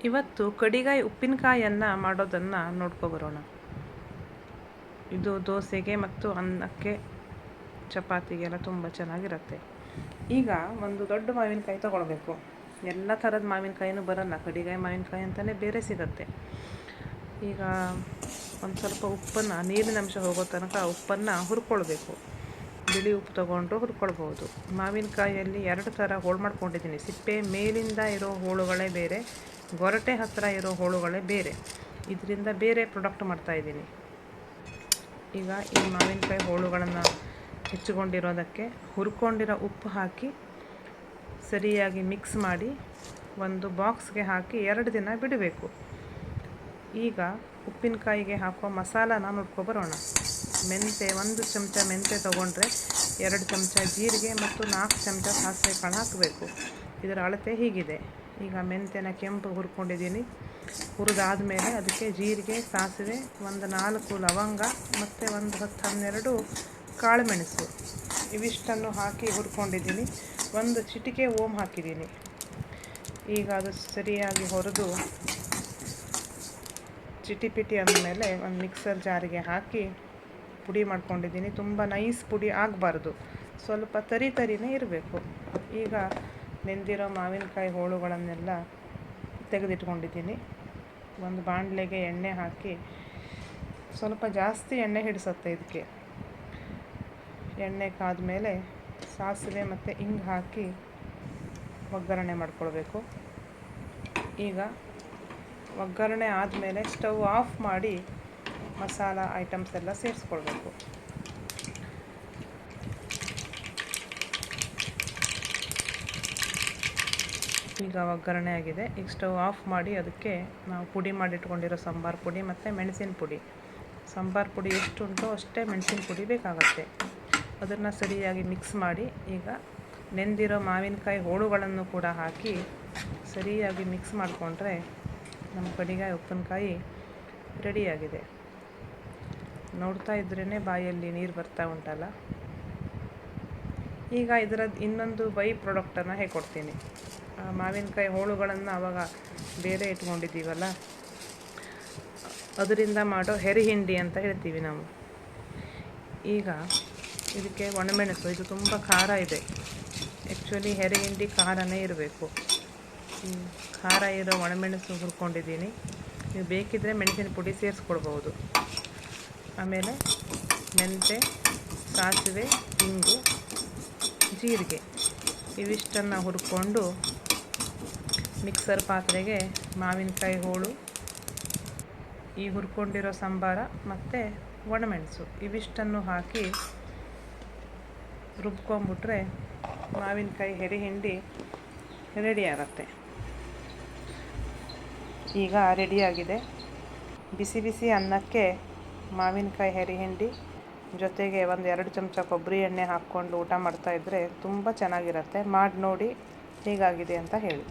ಇವತ್ತು ಕಡಿಗಾಯಿ ಉಪ್ಪಿನಕಾಯನ್ನು ಮಾಡೋದನ್ನು ನೋಡ್ಕೊಬರೋಣ. ಇದು ದೋಸೆಗೆ ಮತ್ತು ಅನ್ನಕ್ಕೆ, ಚಪಾತಿಗೆಲ್ಲ ತುಂಬ ಚೆನ್ನಾಗಿರುತ್ತೆ. ಈಗ ಒಂದು ದೊಡ್ಡ ಮಾವಿನಕಾಯಿ ತೊಗೊಳ್ಬೇಕು. ಎಲ್ಲ ಥರದ ಮಾವಿನಕಾಯಿನೂ ಬರೋಲ್ಲ, ಕಡಿಗಾಯಿ ಮಾವಿನಕಾಯಿ ಅಂತಲೇ ಬೇರೆ ಸಿಗುತ್ತೆ. ಈಗ ಒಂದು ಸ್ವಲ್ಪ ಉಪ್ಪನ್ನು, ನೀರಿನ ಅಂಶ ಹೋಗೋ ತನಕ ಉಪ್ಪನ್ನು ಹುರ್ಕೊಳ್ಬೇಕು. ಬಿಳಿ ಉಪ್ಪು ತೊಗೊಂಡು ಹುರ್ಕೊಳ್ಬೋದು. ಮಾವಿನಕಾಯಿಯಲ್ಲಿ 2 ಥರ ಹೋಳು ಮಾಡ್ಕೊಂಡಿದ್ದೀನಿ. ಸಿಪ್ಪೆ ಮೇಲಿಂದ ಇರೋ ಹೋಳುಗಳೇ ಬೇರೆ, ಗೊರಟೆ ಹತ್ತಿರ ಇರೋ ಹೋಳುಗಳೇ ಬೇರೆ. ಇದರಿಂದ ಬೇರೆ ಪ್ರಾಡಕ್ಟ್ ಮಾಡ್ತಾಯಿದ್ದೀನಿ. ಈಗ ಈ ಮಾವಿನಕಾಯಿ ಹೋಳುಗಳನ್ನು ಹೆಚ್ಚಿಕೊಂಡಿರೋದಕ್ಕೆ ಹುರ್ಕೊಂಡಿರೋ ಉಪ್ಪು ಹಾಕಿ ಸರಿಯಾಗಿ ಮಿಕ್ಸ್ ಮಾಡಿ ಒಂದು ಬಾಕ್ಸ್ಗೆ ಹಾಕಿ 2 ದಿನ ಬಿಡಬೇಕು. ಈಗ ಉಪ್ಪಿನಕಾಯಿಗೆ ಹಾಕೋ ಮಸಾಲಾನ ನೋಡ್ಕೊಬರೋಣ. ಮೆಂತೆ, 1 ಚಮಚ ಮೆಂತೆ ತೊಗೊಂಡ್ರೆ 2 ಚಮಚ ಜೀರಿಗೆ ಮತ್ತು 4 ಚಮಚ ಸಾಸಿವೆ ಕಾಳು ಹಾಕಬೇಕು. ಇದರ ಅಳತೆ ಹೀಗಿದೆ. ಈಗ ಮೆಂತೆನ ಕೆಂಪು ಹುರ್ಕೊಂಡಿದ್ದೀನಿ. ಹುರಿದಾದ್ಮೇಲೆ ಅದಕ್ಕೆ ಜೀರಿಗೆ, ಸಾಸಿವೆ, 4 ಲವಂಗ ಮತ್ತು 10-12 ಕಾಳುಮೆಣಸು ಇವಿಷ್ಟನ್ನು ಹಾಕಿ ಹುರ್ಕೊಂಡಿದ್ದೀನಿ. 1 ಚಿಟಿಕೆ ಓಮ್ ಹಾಕಿದ್ದೀನಿ. ಈಗ ಅದು ಸರಿಯಾಗಿ ಹುರಿದು ಚಿಟಿಪಿಟಿ ಅಂದಮೇಲೆ ಒಂದು ಮಿಕ್ಸರ್ ಜಾರಿಗೆ ಹಾಕಿ ಪುಡಿ ಮಾಡ್ಕೊಂಡಿದ್ದೀನಿ. ತುಂಬ ನೈಸ್ ಪುಡಿ ಆಗಬಾರ್ದು, ಸ್ವಲ್ಪ ತರಿನೇ ಇರಬೇಕು. ಈಗ ನೆಂದಿರೋ ಮಾವಿನಕಾಯಿ ಹೋಳುಗಳನ್ನೆಲ್ಲ ತೆಗೆದಿಟ್ಕೊಂಡಿದ್ದೀನಿ. ಒಂದು ಬಾಣಲೆಗೆ ಎಣ್ಣೆ ಹಾಕಿ, ಸ್ವಲ್ಪ ಜಾಸ್ತಿ ಎಣ್ಣೆ ಹಿಡಿಸುತ್ತೆ ಇದಕ್ಕೆ. ಎಣ್ಣೆ ಕಾದ್ಮೇಲೆ ಸಾಸಿವೆ ಮತ್ತು ಹಿಂಗೆ ಹಾಕಿ ಒಗ್ಗರಣೆ ಮಾಡ್ಕೊಳ್ಬೇಕು. ಈಗ ಒಗ್ಗರಣೆ ಆದಮೇಲೆ ಸ್ಟವ್ ಆಫ್ ಮಾಡಿ ಮಸಾಲ ಐಟಮ್ಸ್ ಎಲ್ಲ ಸೇರಿಸ್ಕೊಳ್ಬೇಕು. ಈಗ ಒಗ್ಗರಣೆ ಆಗಿದೆ. ಈಗ ಸ್ಟವ್ ಆಫ್ ಮಾಡಿ ಅದಕ್ಕೆ ನಾವು ಪುಡಿ ಮಾಡಿಟ್ಕೊಂಡಿರೋ ಸಾಂಬಾರು ಪುಡಿ ಮತ್ತು ಮೆಣಸಿನ ಪುಡಿ, ಸಾಂಬಾರು ಪುಡಿ ಎಷ್ಟು ಉಂಟೋ ಅಷ್ಟೇ ಮೆಣಸಿನ ಪುಡಿ ಬೇಕಾಗುತ್ತೆ. ಅದನ್ನು ಸರಿಯಾಗಿ ಮಿಕ್ಸ್ ಮಾಡಿ ಈಗ ನೆಂದಿರೋ ಮಾವಿನಕಾಯಿ ಹೋಳುಗಳನ್ನು ಕೂಡ ಹಾಕಿ ಸರಿಯಾಗಿ ಮಿಕ್ಸ್ ಮಾಡಿಕೊಂಡ್ರೆ ನಮ್ಮ ಕಡಿಗಾಯಿ ಉಪ್ಪಿನಕಾಯಿ ರೆಡಿಯಾಗಿದೆ. ನೋಡ್ತಾ ಇದ್ರೇ ಬಾಯಲ್ಲಿ ನೀರು ಬರ್ತಾ ಉಂಟಲ್ಲ. ಈಗ ಇದರದ್ದು ಇನ್ನೊಂದು ಬೈ ಪ್ರಾಡಕ್ಟನ್ನು ಹೇಳ್ಕೊಡ್ತೀನಿ. ಮಾವಿನಕಾಯಿ ಹೋಳುಗಳನ್ನು ಆವಾಗ ಬೇರೆ ಇಟ್ಕೊಂಡಿದ್ದೀವಲ್ಲ, ಅದರಿಂದ ಮಾಡೋ ಹೆರಿಹಿಂಡಿ ಅಂತ ಹೇಳ್ತೀವಿ ನಾವು. ಈಗ ಇದಕ್ಕೆ ಒಣಮೆಣಸು, ಇದು ತುಂಬ ಖಾರ ಇದೆ. ಆ್ಯಕ್ಚುಲಿ ಹೆರಿಹಿಂಡಿ ಖಾರನೇ ಇರಬೇಕು. ಖಾರ ಇರೋ ಒಣಮೆಣಸು ಹುರ್ಕೊಂಡಿದ್ದೀನಿ. ನೀವು ಬೇಕಿದ್ದರೆ ಮೆಣಸಿನ ಪುಡಿ ಸೇರಿಸ್ಕೊಳ್ಬೋದು. ಆಮೇಲೆ ಮೆಂತೆ, ಸಾಸಿವೆ, ಹಿಂಗು, ಜೀರಿಗೆ ಇವಿಷ್ಟನ್ನು ಹುರ್ಕೊಂಡು ಮಿಕ್ಸರ್ ಪಾತ್ರೆಗೆ ಮಾವಿನಕಾಯಿ ಹೋಳು, ಈ ಹುರ್ಕೊಂಡಿರೋ ಸಾಂಬಾರ ಮತ್ತು ಒಣಮೆಣಸು ಇವಿಷ್ಟನ್ನು ಹಾಕಿ ರುಬ್ಕೊಂಬಿಟ್ರೆ ಮಾವಿನಕಾಯಿ ಹೆರಿಹಿಂಡಿ ರೆಡಿ ಆಗುತ್ತೆ. ಈಗ ರೆಡಿಯಾಗಿದೆ. ಬಿಸಿ ಬಿಸಿ ಅನ್ನಕ್ಕೆ ಮಾವಿನಕಾಯಿ ಹೆರಿಹಿಂಡಿ ಜೊತೆಗೆ 1-2 ಚಮಚ ಕೊಬ್ಬರಿ ಎಣ್ಣೆ ಹಾಕ್ಕೊಂಡು ಊಟ ಮಾಡ್ತಾಯಿದ್ರೆ ತುಂಬ ಚೆನ್ನಾಗಿರುತ್ತೆ. ಮಾಡಿ ನೋಡಿ ಹೇಗಾಗಿದೆ ಅಂತ ಹೇಳಿ.